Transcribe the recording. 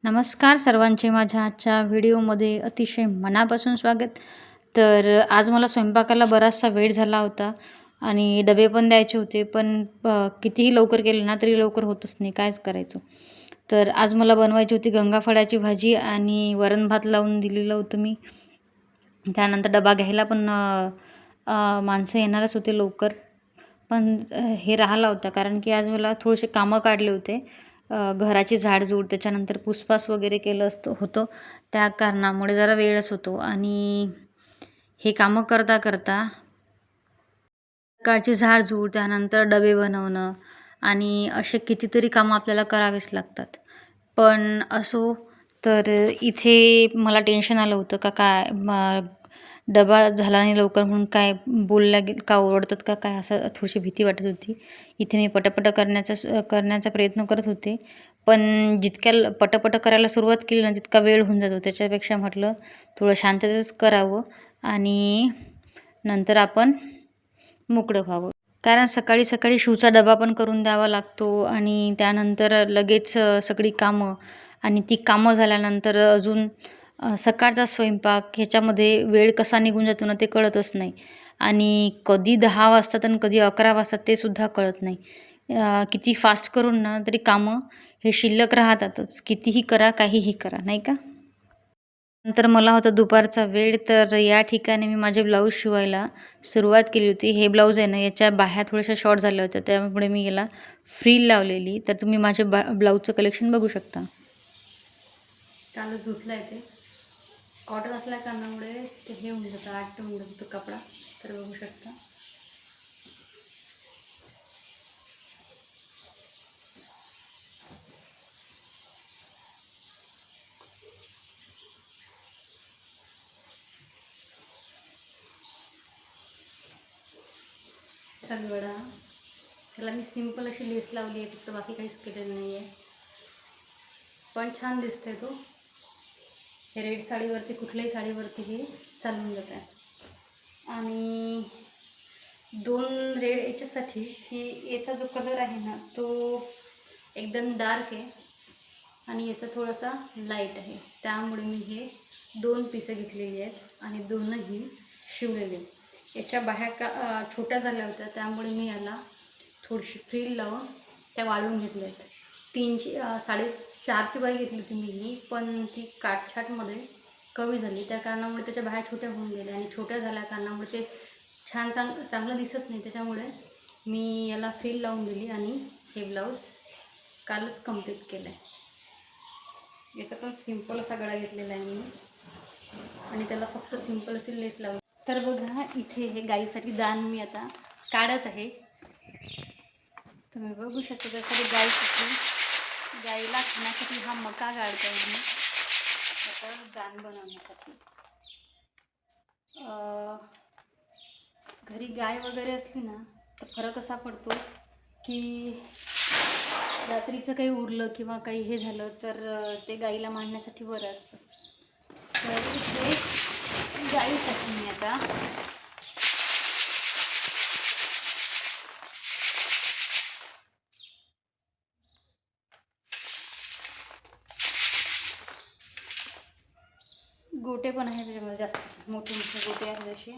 नमस्कार सर्वांचे माझ्या आजच्या व्हिडिओमध्ये अतिशय मनापासून स्वागत. तर आज मला स्वयंपाकाला बराचसा वेळ झाला होता आणि डबे पण द्यायचे होते, पण कितीही लवकर केलं ना तरी लवकर होतच नाही, कायच करायचं. तर आज मला बनवायची होती गंगाफळाची भाजी आणि वरण भात लावून दिलेलं होतं मी. त्यानंतर डबा घ्यायला पण माणसं येणारच होते लवकर, पण हे राहिला होता कारण की आज मला थोडेसे कामं काढले होते. घराची झाडझूड, त्याच्यानंतर पुसपास वगैरे केलं होतं. त्या कारणामुळे जरा वेळच होतो आणि हे कामं करता करता सकाळची झाडझूड, त्यानंतर डबे बनवणं आणि असे कितीतरी कामं आपल्याला करावेच लागतात. पण असो, तर इथे मला टेन्शन आलं होतं का काय डबा झाला नाही लवकर म्हणून काय बोलल्या का ओरडतात का काय, असं थोडीशी भीती वाटत होती. इथे मी पटापट करण्याचा प्रयत्न करत होते, पण जितक्या पटापट करायला सुरुवात केली ना तितका वेळ होऊन जातो. त्याच्यापेक्षा म्हटलं थोडं शांततेच करावं आणि नंतर आपण मोकळं व्हावं. कारण सकाळी सकाळी शिवचा डबा पण करून द्यावा लागतो आणि त्यानंतर लगेच सगळी कामं, आणि ती कामं झाल्यानंतर अजून सकाळचा स्वयंपाक, ह्याच्यामध्ये वेळ कसा निघून जातो ना ते कळतच नाही. आणि कधी 10 वाजतात आणि कधी 11 वाजतात ते सुद्धा कळत नाही. किती फास्ट करून ना तरी कामं हे शिल्लक राहतातच, कितीही करा काहीही करा, नाही का. नंतर मला होता दुपारचा वेळ, तर या ठिकाणी मी माझे ब्लाऊज शिवायला सुरुवात केली होती. हे ब्लाऊज आहे ना, याच्या बाह्या थोड्याशा शॉर्ट झाल्या होत्या, त्यामुळे मी याला फ्रिल लावलेली. तर तुम्ही माझे ब्लाऊजचं कलेक्शन बघू शकता. कालच धुतलं आहे ते, कॉटन असल्या कारणामुळे ते हे होऊन जातं, आट्ट होऊन जातो तो कपडा. तर बघू शकता. सगळा त्याला मी सिंपल अशी लेस लावली आहे, फक्त बाकी काहीच केलेलं नाही आहे. पण छान दिसते तो. हे रेड साडीवरती, कुठल्याही साडीवरती हे चालून जात आहे. आणि 2 रेड याच्यासाठी की याचा जो कलर आहे ना तो एकदम डार्क आहे आणि याचा थोडासा लाईट आहे, त्यामुळे मी हे 2 पिसं घेतलेली आहेत आणि दोनही शिवलेले. याच्या बाह्या छोट्या झाल्या होत्या, त्यामुळे मी याला थोडीशी फ्रिल लावून त्या वाळवून घेतल्या आहेत. 4.5ची बाही घेतली होती मी ही, पण ती काटछाटमध्ये कमी झाली, त्या कारणामुळे त्याच्या बाह्या छोट्या होऊन गेल्या आणि छोट्या झाल्या कारणामुळे ते चांगलं दिसत नाही. त्याच्यामुळे मी याला फ्रिल लावून दिली आणि हे ब्लाऊज कालच कंप्लीट केलं आहे. याचा पण सिंपल असा गळा घेतलेला आहे मी आणि त्याला फक्त सिंपल अशी लेस लावली. तर बघा, इथे हे गाईसाठी दान मी आता काढत आहे. तुम्ही बघू शकता त्यासाठी गाईला खाण्यासाठी हा मका काढता येईल मी त्याचं दान बनवण्यासाठी. घरी गाय वगैरे असली ना तर फरक असा पडतो की रात्रीचं काही उरलं किंवा काही हे झालं तर ते गाईला मांडण्यासाठी बरं असतं. तर इथे गाईसाठी मी आता गोटे पण आहेत, त्याच्यामध्ये जास्त मोठे मोठे गोटे आहेत असे.